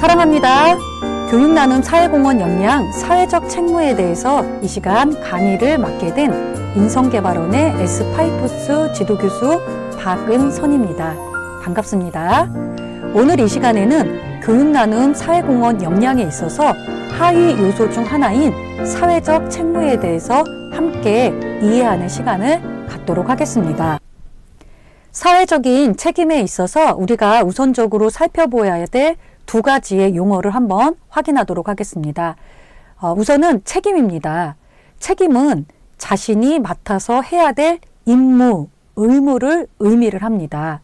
사랑합니다. 교육 나눔 사회공헌 역량 사회적 책무에 대해서 이 시간 강의를 맡게 된 인성개발원의 에스파이토스 지도교수 박은선입니다. 반갑습니다. 오늘 이 시간에는 교육 나눔 사회공헌 역량에 있어서 하위 요소 중 하나인 사회적 책무에 대해서 함께 이해하는 시간을 갖도록 하겠습니다. 사회적인 책임에 있어서 우리가 우선적으로 살펴보아야 될 두 가지의 용어를 한번 확인하도록 하겠습니다. 우선은 책임입니다. 책임은 자신이 맡아서 해야 될 임무, 의무를 의미를 합니다.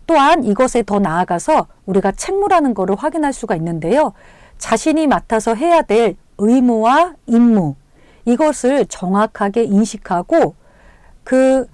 또한 이것에 더 나아가서 우리가 책무라는 것을 확인할 수가 있는데요. 자신이 맡아서 해야 될 의무와 임무, 이것을 정확하게 인식하고 그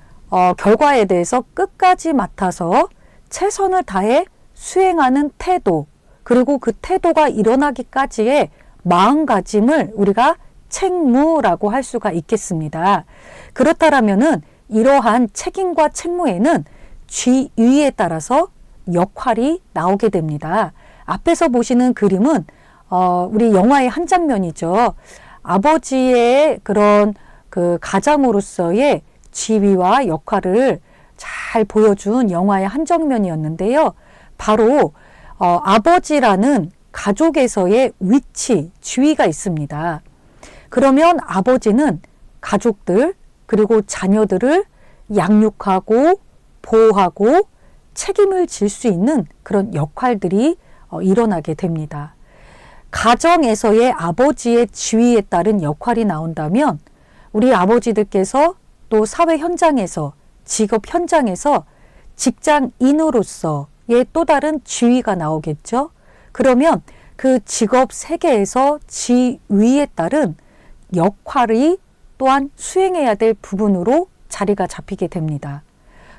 결과에 대해서 끝까지 맡아서 최선을 다해 수행하는 태도, 그리고 그 태도가 일어나기까지의 마음가짐을 우리가 책무라고 할 수가 있겠습니다. 그렇다면은 이러한 책임과 책무에는 지위에 따라서 역할이 나오게 됩니다. 앞에서 보시는 그림은 우리 영화의 한 장면이죠. 아버지의 그런 그 가장으로서의 지위와 역할을 잘 보여준 영화의 한 장면이었는데요. 바로 아버지라는 가족에서의 위치, 지위가 있습니다. 그러면 아버지는 가족들 그리고 자녀들을 양육하고 보호하고 책임을 질 수 있는 그런 역할들이 일어나게 됩니다. 가정에서의 아버지의 지위에 따른 역할이 나온다면 우리 아버지들께서 또 사회 현장에서, 직업 현장에서 직장인으로서의 또 다른 지위가 나오겠죠. 그러면 그 직업 세계에서 지위에 따른 역할이 또한 수행해야 될 부분으로 자리가 잡히게 됩니다.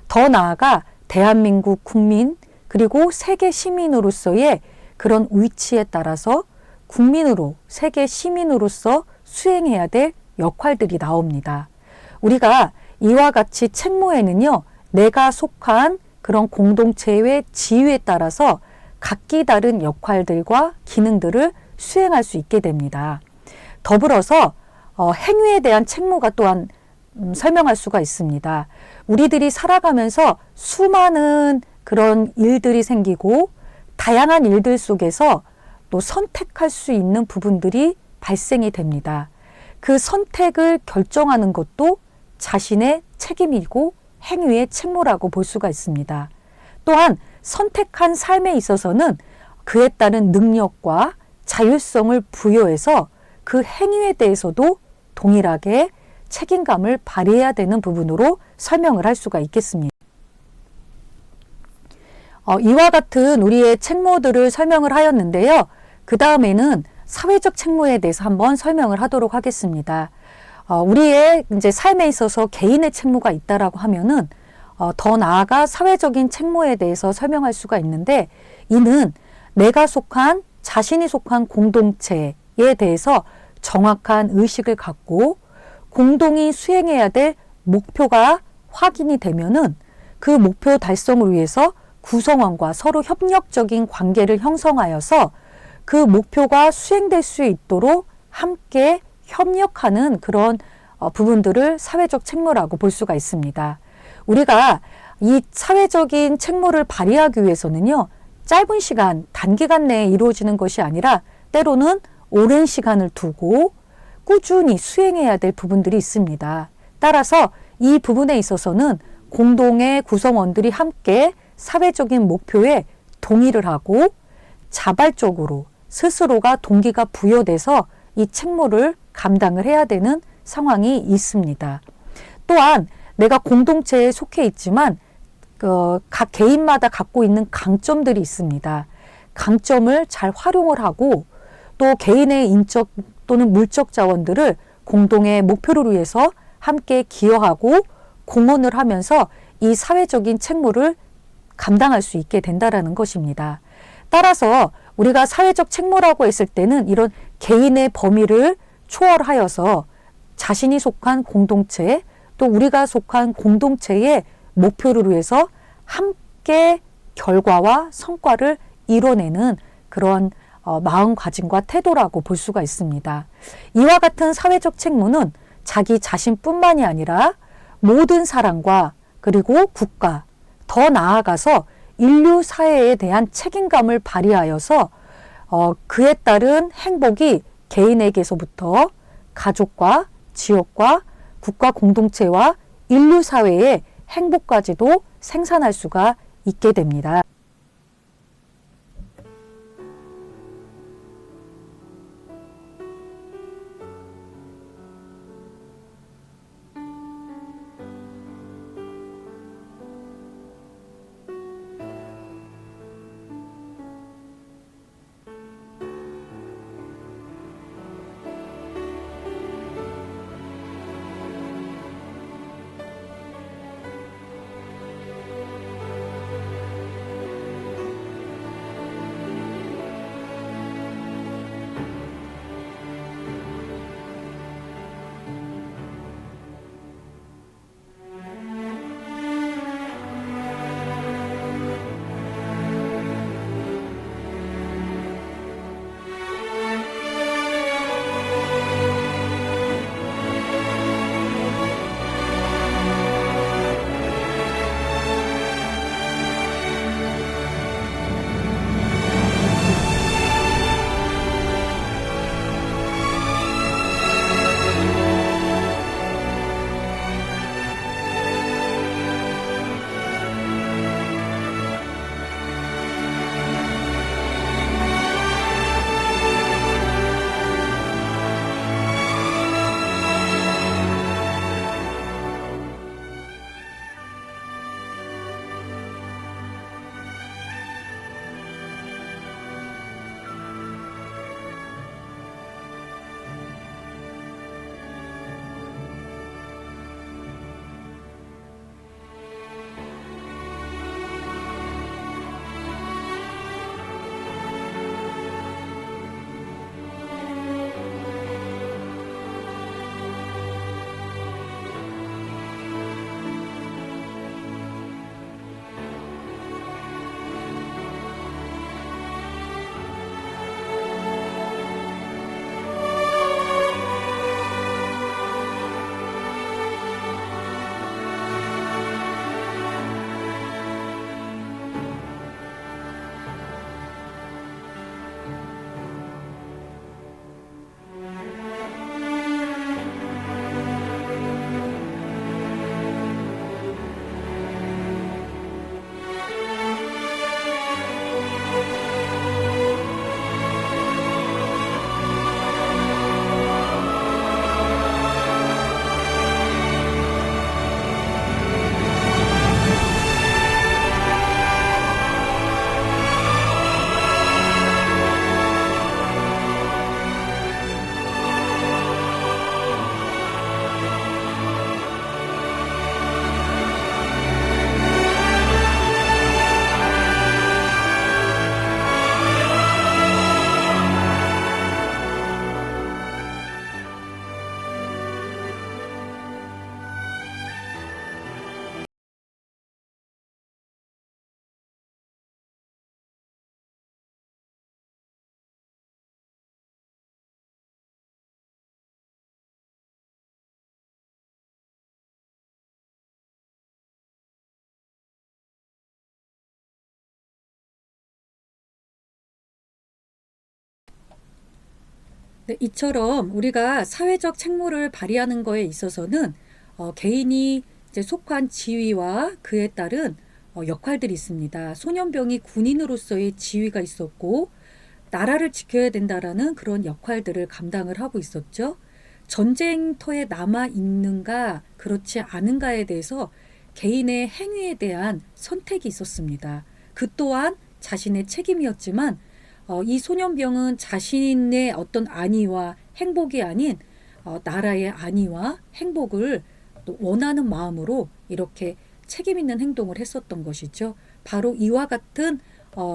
더 나아가 대한민국 국민 그리고 세계 시민으로서의 그런 위치에 따라서 국민으로, 세계 시민으로서 수행해야 될 역할들이 나옵니다. 우리가 이와 같이 책무에는요, 내가 속한 그런 공동체의 지위에 따라서 각기 다른 역할들과 기능들을 수행할 수 있게 됩니다. 더불어서 행위에 대한 책무가 또한 설명할 수가 있습니다. 우리들이 살아가면서 수많은 그런 일들이 생기고 다양한 일들 속에서 또 선택할 수 있는 부분들이 발생이 됩니다. 그 선택을 결정하는 것도 자신의 책임이고 행위의 책무라고 볼 수가 있습니다. 또한 선택한 삶에 있어서는 그에 따른 능력과 자율성을 부여해서 그 행위에 대해서도 동일하게 책임감을 발휘해야 되는 부분으로 설명을 할 수가 있겠습니다. 이와 같은 우리의 책무들을 설명을 하였는데요. 그 다음에는 사회적 책무에 대해서 한번 설명을 하도록 하겠습니다. 우리의 이제 삶에 있어서 개인의 책무가 있다라고 하면은 더 나아가 사회적인 책무에 대해서 설명할 수가 있는데, 이는 내가 속한, 자신이 속한 공동체에 대해서 정확한 의식을 갖고 공동이 수행해야 될 목표가 확인이 되면은 그 목표 달성을 위해서 구성원과 서로 협력적인 관계를 형성하여서 그 목표가 수행될 수 있도록 함께 협력하는 그런 부분들을 사회적 책무라고 볼 수가 있습니다. 우리가 이 사회적인 책무를 발휘하기 위해서는요, 짧은 시간, 단기간 내에 이루어지는 것이 아니라 때로는 오랜 시간을 두고 꾸준히 수행해야 될 부분들이 있습니다. 따라서 이 부분에 있어서는 공동의 구성원들이 함께 사회적인 목표에 동의를 하고 자발적으로 스스로가 동기가 부여돼서 이 책무를 감당을 해야 되는 상황이 있습니다. 또한 내가 공동체에 속해 있지만 각 개인마다 갖고 있는 강점들이 있습니다. 강점을 잘 활용을 하고 또 개인의 인적 또는 물적 자원들을 공동의 목표를 위해서 함께 기여하고 공헌을 하면서 이 사회적인 책무를 감당할 수 있게 된다라는 것입니다. 따라서 우리가 사회적 책무라고 했을 때는 이런 개인의 범위를 초월하여서 자신이 속한 공동체, 또 우리가 속한 공동체의 목표를 위해서 함께 결과와 성과를 이뤄내는 그런 마음가짐과 태도라고 볼 수가 있습니다. 이와 같은 사회적 책무는 자기 자신뿐만이 아니라 모든 사람과 그리고 국가, 더 나아가서 인류 사회에 대한 책임감을 발휘하여서 그에 따른 행복이 개인에게서부터 가족과 지역과 국가 공동체와 인류 사회의 행복까지도 생산할 수가 있게 됩니다. 네, 이처럼 우리가 사회적 책무를 발휘하는 거에 있어서는 개인이 이제 속한 지위와 그에 따른 역할들이 있습니다. 소년병이 군인으로서의 지위가 있었고 나라를 지켜야 된다라는 그런 역할들을 감당을 하고 있었죠. 전쟁터에 남아 있는가 그렇지 않은가에 대해서 개인의 행위에 대한 선택이 있었습니다. 그 또한 자신의 책임이었지만 이 소년병은 자신의 어떤 안위와 행복이 아닌 나라의 안위와 행복을 또 원하는 마음으로 이렇게 책임 있는 행동을 했었던 것이죠. 바로 이와 같은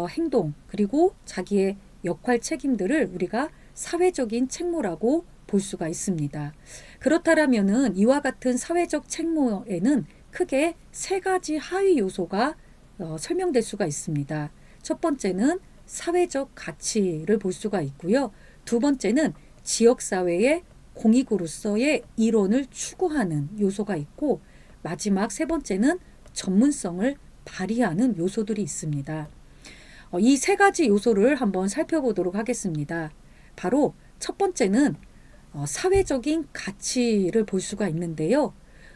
행동 그리고 자기의 역할 책임들을 우리가 사회적인 책무라고 볼 수가 있습니다. 그렇다면은 이와 같은 사회적 책무에는 크게 세 가지 하위 요소가 설명될 수가 있습니다. 첫 번째는 사회적 가치를 볼 수가 있고요. 두 번째는 지역사회의 공익으로서의 일원을 추구하는 요소가 있고, 마지막 세 번째는 전문성을 발휘하는 요소들이 있습니다. 이 세 가지 요소를 한번 살펴보도록 하겠습니다. 바로 첫 번째는 사회적인 가치를 볼 수가 있는데요.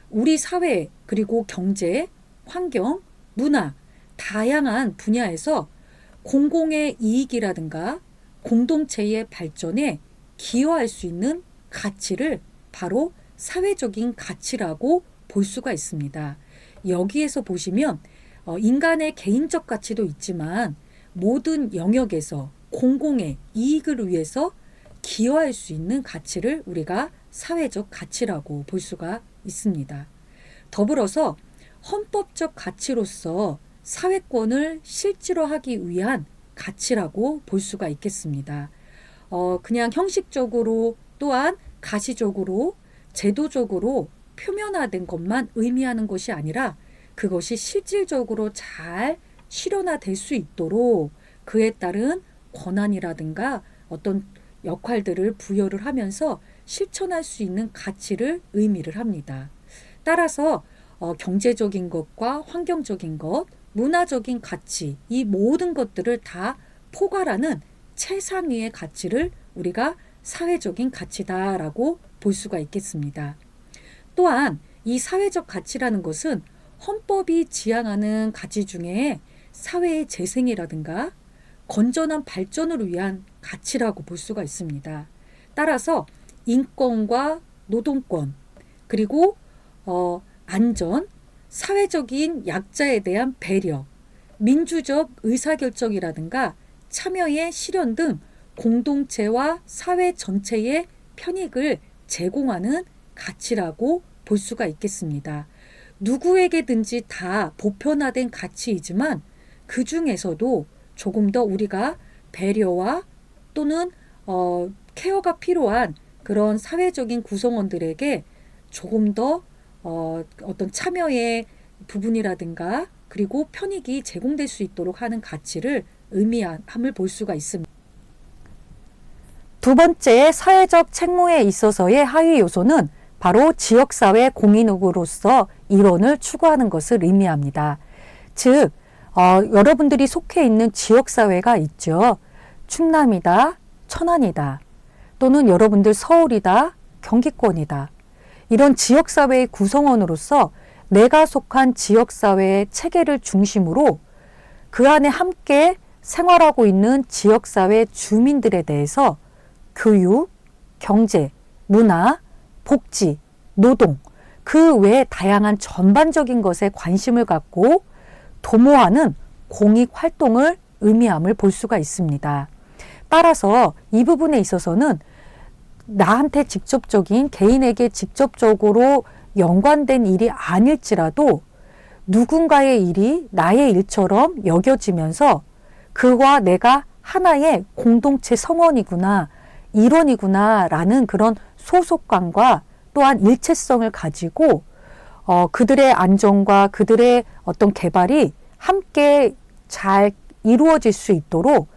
우리 사회 그리고 경제, 환경, 문화 다양한 분야에서 공공의 이익이라든가 공동체의 발전에 기여할 수 있는 가치를 바로 사회적인 가치라고 볼 수가 있습니다. 여기에서 보시면 인간의 개인적 가치도 있지만 모든 영역에서 공공의 이익을 위해서 기여할 수 있는 가치를 우리가 사회적 가치라고 볼 수가 있습니다. 더불어서 헌법적 가치로서 사회권을 실질화하기 위한 가치라고 볼 수가 있겠습니다. 그냥 형식적으로 또한 가시적으로 제도적으로 표면화된 것만 의미하는 것이 아니라 그것이 실질적으로 잘 실현화될 수 있도록 그에 따른 권한이라든가 어떤 역할들을 부여를 하면서 실천할 수 있는 가치를 의미를 합니다. 따라서 경제적인 것과 환경적인 것, 문화적인 가치, 이 모든 것들을 다 포괄하는 최상위의 가치를 우리가 사회적인 가치다라고 볼 수가 있겠습니다. 또한 이 사회적 가치라는 것은 헌법이 지향하는 가치 중에 사회의 재생이라든가 건전한 발전을 위한 가치라고 볼 수가 있습니다. 따라서 인권과 노동권, 그리고 안전, 사회적인 약자에 대한 배려, 민주적 의사결정이라든가 참여의 실현 등 공동체와 사회 전체의 편익을 제공하는 가치라고 볼 수가 있겠습니다. 누구에게든지 다 보편화된 가치이지만 그 중에서도 조금 더 우리가 배려와 또는 케어가 필요한 그런 사회적인 구성원들에게 조금 더 어떤 참여의 부분이라든가 그리고 편익이 제공될 수 있도록 하는 가치를 의미함을 볼 수가 있습니다. 두 번째, 사회적 책무에 있어서의 하위 요소는 바로 지역사회 공인으로서 일원을 추구하는 것을 의미합니다. 즉, 여러분들이 속해 있는 지역사회가 있죠. 충남이다, 천안이다, 또는 여러분들 서울이다, 경기권이다. 이런 지역사회의 구성원으로서 내가 속한 지역사회의 체계를 중심으로 그 안에 함께 생활하고 있는 지역사회 주민들에 대해서 교육, 경제, 문화, 복지, 노동, 그 외에 다양한 전반적인 것에 관심을 갖고 도모하는 공익활동을 의미함을 볼 수가 있습니다. 따라서 이 부분에 있어서는 나한테 직접적인 개인에게 직접적으로 연관된 일이 아닐지라도 누군가의 일이 나의 일처럼 여겨지면서 그와 내가 하나의 공동체 성원이구나, 일원이구나 라는 그런 소속감과 또한 일체성을 가지고 그들의 안전과 그들의 어떤 개발이 함께 잘 이루어질 수 있도록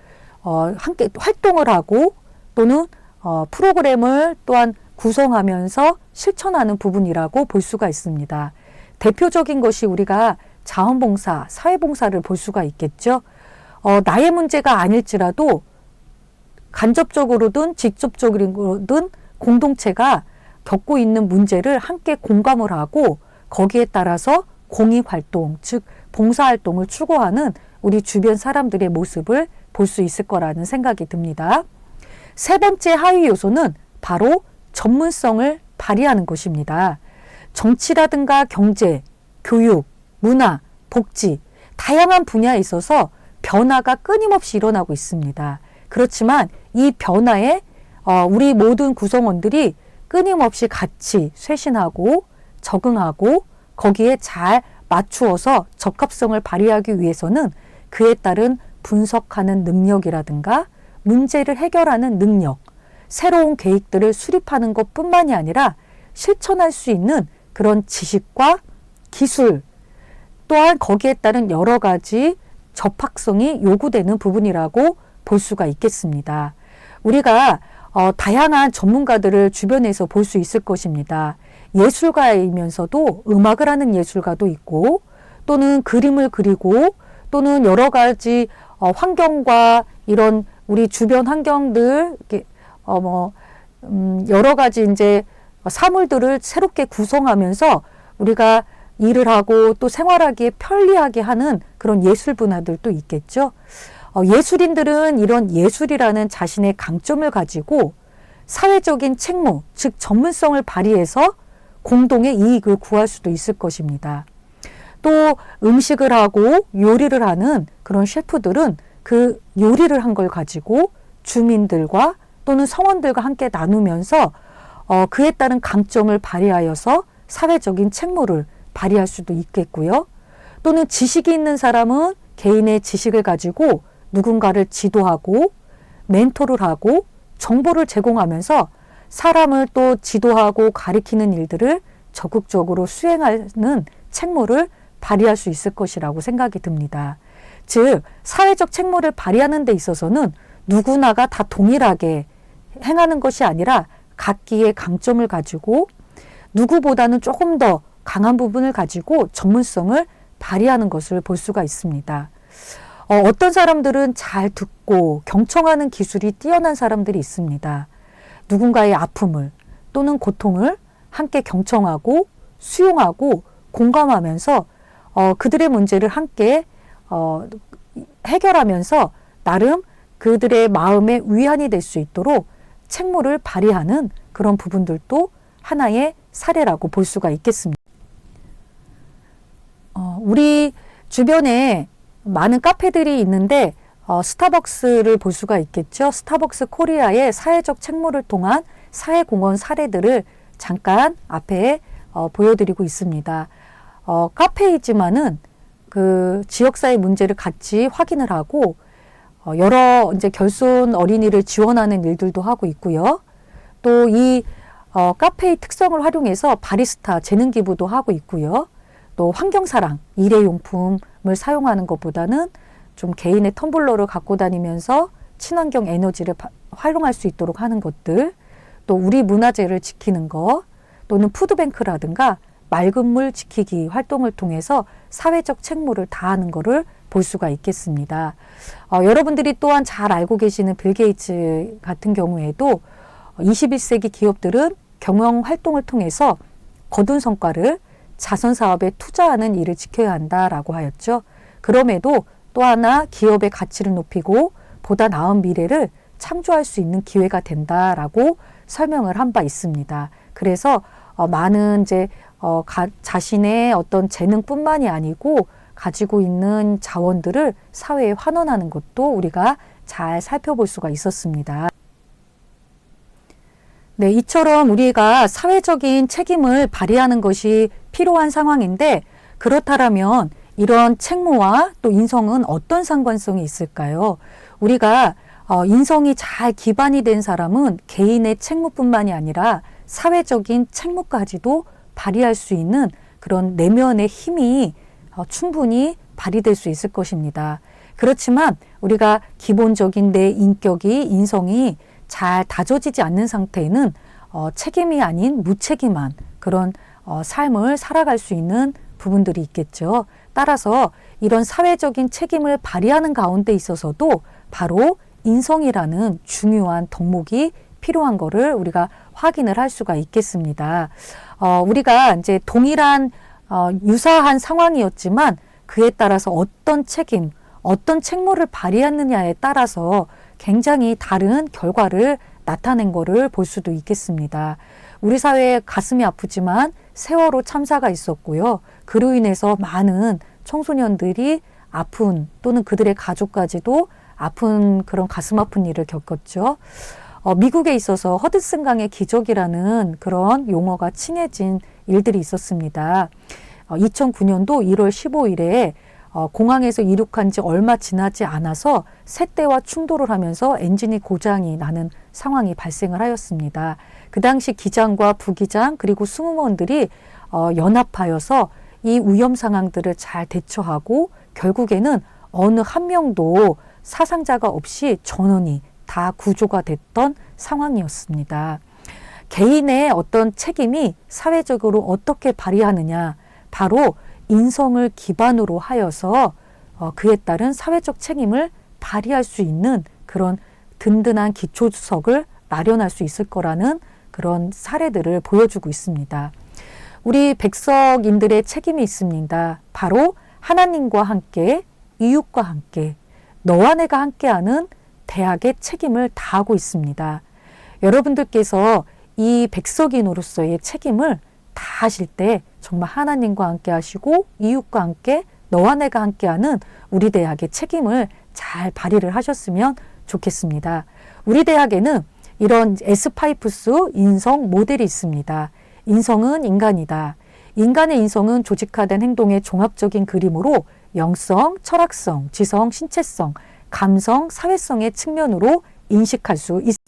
함께 활동을 하고 또는 프로그램을 또한 구성하면서 실천하는 부분이라고 볼 수가 있습니다. 대표적인 것이 우리가 자원봉사, 사회봉사를 볼 수가 있겠죠. 나의 문제가 아닐지라도 간접적으로든 직접적으로든 공동체가 겪고 있는 문제를 함께 공감을 하고 거기에 따라서 공익활동, 즉 봉사활동을 추구하는 우리 주변 사람들의 모습을 볼 수 있을 거라는 생각이 듭니다. 세 번째 하위 요소는 바로 전문성을 발휘하는 것입니다. 정치라든가 경제, 교육, 문화, 복지, 다양한 분야에 있어서 변화가 끊임없이 일어나고 있습니다. 그렇지만 이 변화에 우리 모든 구성원들이 끊임없이 같이 쇄신하고 적응하고 거기에 잘 맞추어서 적합성을 발휘하기 위해서는 그에 따른 분석하는 능력이라든가 문제를 해결하는 능력, 새로운 계획들을 수립하는 것뿐만이 아니라 실천할 수 있는 그런 지식과 기술, 또한 거기에 따른 여러 가지 접학성이 요구되는 부분이라고 볼 수가 있겠습니다. 우리가 다양한 전문가들을 주변에서 볼 수 있을 것입니다. 예술가이면서도 음악을 하는 예술가도 있고 또는 그림을 그리고 또는 여러 가지 환경과 이런 우리 주변 환경들 여러 가지 이제 사물들을 새롭게 구성하면서 우리가 일을 하고 또 생활하기에 편리하게 하는 그런 예술 분야들도 있겠죠. 예술인들은 이런 예술이라는 자신의 강점을 가지고 사회적인 책무, 즉 전문성을 발휘해서 공동의 이익을 구할 수도 있을 것입니다. 또 음식을 하고 요리를 하는 그런 셰프들은 그 요리를 한 걸 가지고 주민들과 또는 성원들과 함께 나누면서 그에 따른 강점을 발휘하여서 사회적인 책무를 발휘할 수도 있겠고요. 또는 지식이 있는 사람은 개인의 지식을 가지고 누군가를 지도하고 멘토를 하고 정보를 제공하면서 사람을 또 지도하고 가리키는 일들을 적극적으로 수행하는 책무를 발휘할 수 있을 것이라고 생각이 듭니다. 즉 사회적 책무를 발휘하는 데 있어서는 누구나가 다 동일하게 행하는 것이 아니라 각기의 강점을 가지고 누구보다는 조금 더 강한 부분을 가지고 전문성을 발휘하는 것을 볼 수가 있습니다. 어떤 사람들은 잘 듣고 경청하는 기술이 뛰어난 사람들이 있습니다. 누군가의 아픔을 또는 고통을 함께 경청하고 수용하고 공감하면서 그들의 문제를 함께 해결하면서 나름 그들의 마음의 위안이 될 수 있도록 책무를 발휘하는 그런 부분들도 하나의 사례라고 볼 수가 있겠습니다. 우리 주변에 많은 카페들이 있는데 스타벅스를 볼 수가 있겠죠. 스타벅스 코리아의 사회적 책무를 통한 사회공헌 사례들을 잠깐 앞에 보여드리고 있습니다. 카페이지만은 그 지역사회 문제를 같이 확인을 하고 여러 이제 결손 어린이를 지원하는 일들도 하고 있고요. 또 이 카페의 특성을 활용해서 바리스타 재능 기부도 하고 있고요. 또 환경사랑, 일회용품을 사용하는 것보다는 좀 개인의 텀블러를 갖고 다니면서 친환경 에너지를 활용할 수 있도록 하는 것들, 또 우리 문화재를 지키는 것, 또는 푸드뱅크라든가 맑은 물 지키기 활동을 통해서 사회적 책무를 다하는 것을 볼 수가 있겠습니다. 여러분들이 또한 잘 알고 계시는 빌 게이츠 같은 경우에도 21세기 기업들은 경영 활동을 통해서 거둔 성과를 자선 사업에 투자하는 일을 지켜야 한다라고 하였죠. 그럼에도 또 하나 기업의 가치를 높이고 보다 나은 미래를 창조할 수 있는 기회가 된다라고 설명을 한 바 있습니다. 그래서 많은 이제 자신의 어떤 재능뿐만이 아니고 가지고 있는 자원들을 사회에 환원하는 것도 우리가 잘 살펴볼 수가 있었습니다. 네, 이처럼 우리가 사회적인 책임을 발휘하는 것이 필요한 상황인데 그렇다면 이런 책무와 또 인성은 어떤 상관성이 있을까요? 우리가 인성이 잘 기반이 된 사람은 개인의 책무뿐만이 아니라 사회적인 책무까지도 발휘할 수 있는 그런 내면의 힘이 충분히 발휘될 수 있을 것입니다. 그렇지만 우리가 기본적인 내 인격이 인성이 잘 다져지지 않는 상태에는 책임이 아닌 무책임한 그런 삶을 살아갈 수 있는 부분들이 있겠죠. 따라서 이런 사회적인 책임을 발휘하는 가운데 있어서도 바로 인성이라는 중요한 덕목이 필요한 것을 우리가 확인을 할 수가 있겠습니다. 우리가 이제 동일한 유사한 상황이었지만 그에 따라서 어떤 책임, 어떤 책무를 발휘했느냐에 따라서 굉장히 다른 결과를 나타낸 것을 볼 수도 있겠습니다. 우리 사회에 가슴이 아프지만 세월호 참사가 있었고요. 그로 인해서 많은 청소년들이 아픈 또는 그들의 가족까지도 아픈 그런 가슴 아픈 일을 겪었죠. 미국에 있어서 허드슨강의 기적이라는 그런 용어가 칭해진 일들이 있었습니다. 2009년도 1월 15일에 공항에서 이륙한 지 얼마 지나지 않아서 새떼와 충돌을 하면서 엔진이 고장이 나는 상황이 발생을 하였습니다. 그 당시 기장과 부기장 그리고 승무원들이 연합하여서 이 위험 상황들을 잘 대처하고 결국에는 어느 한 명도 사상자가 없이 전원이 다 구조가 됐던 상황이었습니다. 개인의 어떤 책임이 사회적으로 어떻게 발휘하느냐, 바로 인성을 기반으로 하여서 그에 따른 사회적 책임을 발휘할 수 있는 그런 든든한 기초석을 마련할 수 있을 거라는 그런 사례들을 보여주고 있습니다. 우리 백석인들의 책임이 있습니다. 바로 하나님과 함께, 이웃과 함께, 너와 내가 함께하는 대학의 책임을 다하고 있습니다. 여러분들께서 이 백석인으로서의 책임을 다하실 때 정말 하나님과 함께 하시고 이웃과 함께, 너와 내가 함께하는 우리 대학의 책임을 잘 발휘를 하셨으면 좋겠습니다. 우리 대학에는 이런 에스파이푸스 인성 모델이 있습니다. 인성은 인간이다. 인간의 인성은 조직화된 행동의 종합적인 그림으로 영성, 철학성, 지성, 신체성, 감성, 사회성의 측면으로 인식할 수 있습니다.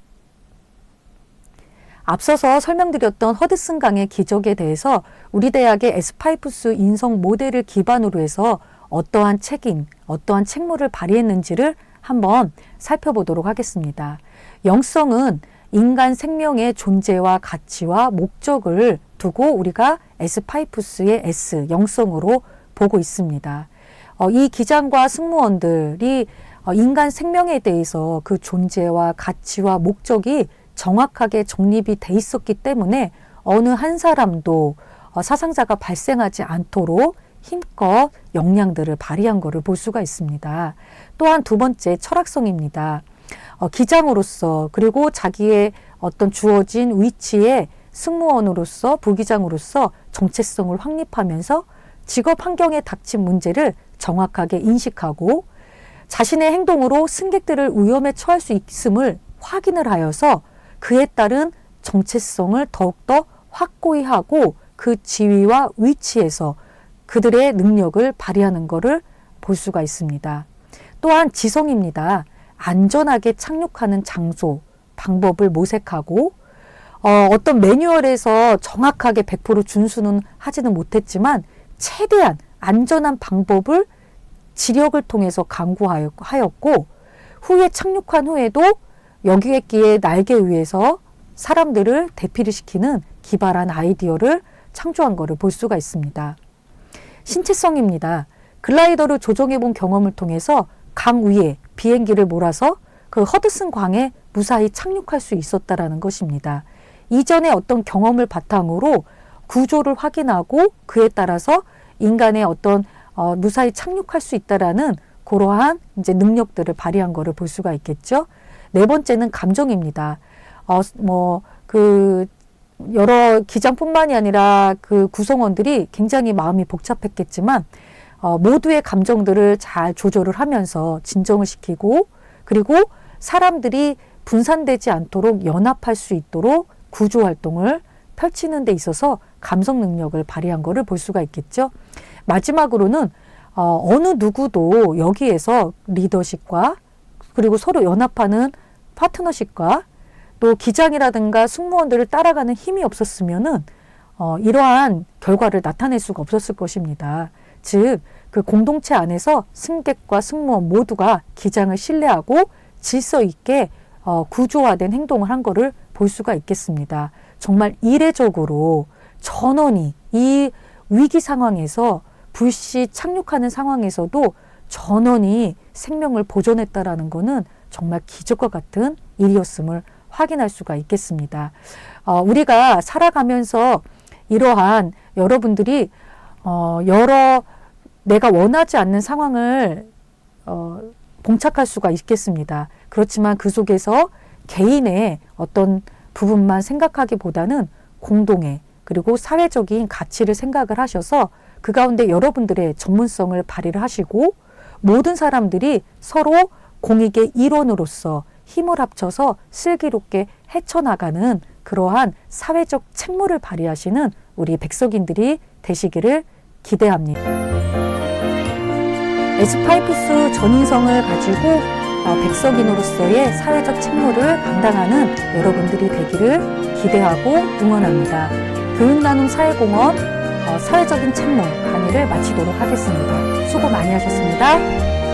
앞서서 설명드렸던 허드슨 강의 기적에 대해서 우리 대학의 에스파이푸스 인성 모델을 기반으로 해서 어떠한 책임, 어떠한 책무를 발휘했는지를 한번 살펴보도록 하겠습니다. 영성은 인간 생명의 존재와 가치와 목적을 두고 우리가 에스파이푸스의 S, 영성으로 보고 있습니다. 이 기장과 승무원들이 인간 생명에 대해서 그 존재와 가치와 목적이 정확하게 정립이 돼 있었기 때문에 어느 한 사람도 사상자가 발생하지 않도록 힘껏 역량들을 발휘한 것을 볼 수가 있습니다. 또한 두 번째, 철학성입니다. 기장으로서 그리고 자기의 어떤 주어진 위치에 승무원으로서 부기장으로서 정체성을 확립하면서 직업 환경에 닥친 문제를 정확하게 인식하고 자신의 행동으로 승객들을 위험에 처할 수 있음을 확인을 하여서 그에 따른 정체성을 더욱더 확고히 하고 그 지위와 위치에서 그들의 능력을 발휘하는 것을 볼 수가 있습니다. 또한 지성입니다. 안전하게 착륙하는 장소, 방법을 모색하고 어떤 매뉴얼에서 정확하게 100% 준수는 하지는 못했지만 최대한 안전한 방법을 지력을 통해서 강구하였고 후에 착륙한 후에도 여기에 날개 위에서 사람들을 대피를 시키는 기발한 아이디어를 창조한 것을 볼 수가 있습니다. 신체성입니다. 글라이더를 조종해 본 경험을 통해서 강 위에 비행기를 몰아서 그 허드슨 광에 무사히 착륙할 수 있었다라는 것입니다. 이전의 어떤 경험을 바탕으로 구조를 확인하고 그에 따라서 인간의 어떤 무사히 착륙할 수 있다라는 그러한 이제 능력들을 발휘한 것을 볼 수가 있겠죠. 네 번째는 감정입니다. 여러 기장뿐만이 아니라 그 구성원들이 굉장히 마음이 복잡했겠지만 모두의 감정들을 잘 조절을 하면서 진정을 시키고 그리고 사람들이 분산되지 않도록 연합할 수 있도록 구조활동을 펼치는 데 있어서 감성 능력을 발휘한 것을 볼 수가 있겠죠. 마지막으로는 어느 누구도 여기에서 리더십과 그리고 서로 연합하는 파트너십과 또 기장이라든가 승무원들을 따라가는 힘이 없었으면은 이러한 결과를 나타낼 수가 없었을 것입니다. 즉, 그 공동체 안에서 승객과 승무원 모두가 기장을 신뢰하고 질서 있게 구조화된 행동을 한 것을 볼 수가 있겠습니다. 정말 이례적으로 전원이 이 위기 상황에서 불시 착륙하는 상황에서도 전원이 생명을 보존했다라는 것은 정말 기적과 같은 일이었음을 확인할 수가 있겠습니다. 우리가 살아가면서 이러한 여러분들이 내가 원하지 않는 상황을 봉착할 수가 있겠습니다. 그렇지만 그 속에서 개인의 어떤 부분만 생각하기보다는 공동의 그리고 사회적인 가치를 생각을 하셔서 그 가운데 여러분들의 전문성을 발휘를 하시고 모든 사람들이 서로 공익의 일원으로서 힘을 합쳐서 슬기롭게 헤쳐나가는 그러한 사회적 책무를 발휘하시는 우리 백석인들이 되시기를 기대합니다. 에스파이푸스 전인성을 가지고 백석인으로서의 사회적 책무를 감당하는 여러분들이 되기를 기대하고 응원합니다. 교육나눔 사회공헌 사회적인 책무 강의를 마치도록 하겠습니다. 수고 많이 하셨습니다.